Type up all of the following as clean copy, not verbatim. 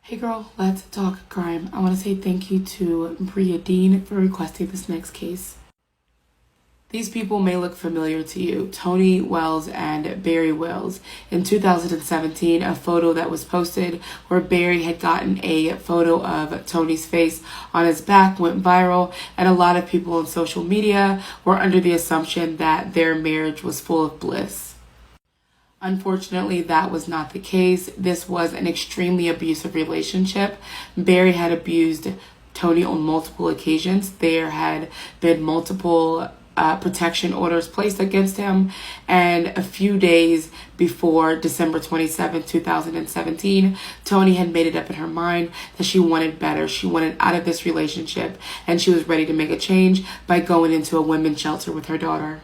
Hey girl, let's talk crime. I want to say thank you to Bria Dean for requesting this next case. These people may look familiar to you, Tonie Wells and Barry Wells. In 2017, a photo that was posted where Barry had gotten a photo of Tonie's face on his back went viral, and a lot of people on social media were under the assumption that their marriage was full of bliss. Unfortunately, that was not the case. This was an extremely abusive relationship. Barry had abused Tonie on multiple occasions. There had been multiple protection orders placed against him. And a few days before December 27, 2017, Tonie had made it up in her mind that she wanted better. She wanted out of this relationship, and she was ready to make a change by going into a women's shelter with her daughter.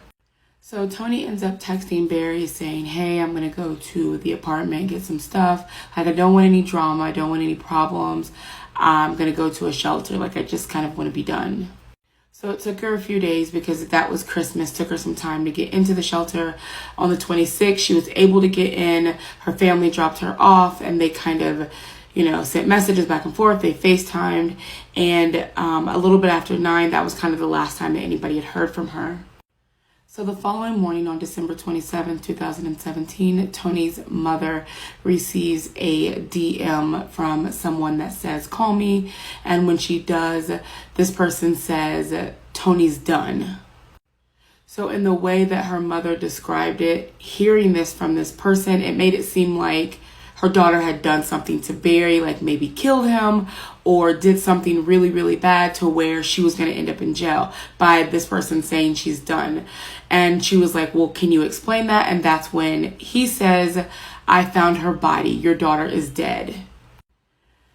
So Tonie ends up texting Barry saying, hey, I'm going to go to the apartment and get some stuff. Like, I don't want any drama. I don't want any problems. I'm going to go to a shelter. Like, I just kind of want to be done. So it took her a few days because that was Christmas. Took her some time to get into the shelter. On the 26th, she was able to get in. Her family dropped her off, and they kind of sent messages back and forth. They FaceTimed. And a little bit after 9, that was kind of the last time that anybody had heard from her. So the following morning on December 27, 2017, Tonie's mother receives a DM from someone that says, call me. And when she does, this person says, Tonie's done. So in the way that her mother described it, hearing this from this person, it made it seem like her daughter had done something to Barry, like maybe killed him or did something really, really bad to where she was going to end up in jail by this person saying she's done. And she was like, well, can you explain that? And that's when he says, I found her body. Your daughter is dead.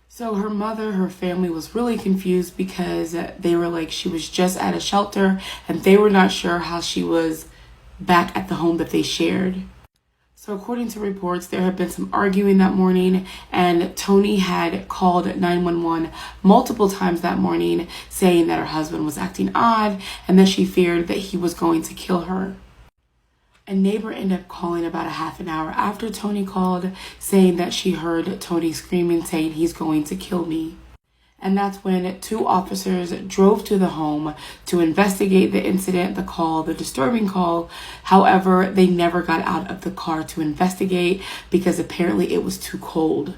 So her mother, her family was really confused because they were like, she was just at a shelter and they were not sure how she was back at the home that they shared. So according to reports, there had been some arguing that morning, and Tonie had called 911 multiple times that morning saying that her husband was acting odd and that she feared that he was going to kill her. A neighbor ended up calling about a half an hour after Tonie called, saying that she heard Tonie screaming, saying, he's going to kill me. And that's when 2 officers drove to the home to investigate the incident, the call, the disturbing call. However, they never got out of the car to investigate because apparently it was too cold.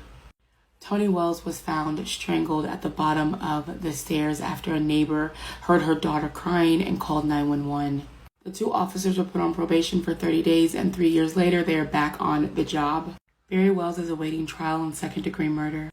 Tonie Wells was found strangled at the bottom of the stairs after a neighbor heard her daughter crying and called 911. The 2 officers were put on probation for 30 days, and 3 years later, they are back on the job. Barry Wells is awaiting trial on second-degree murder.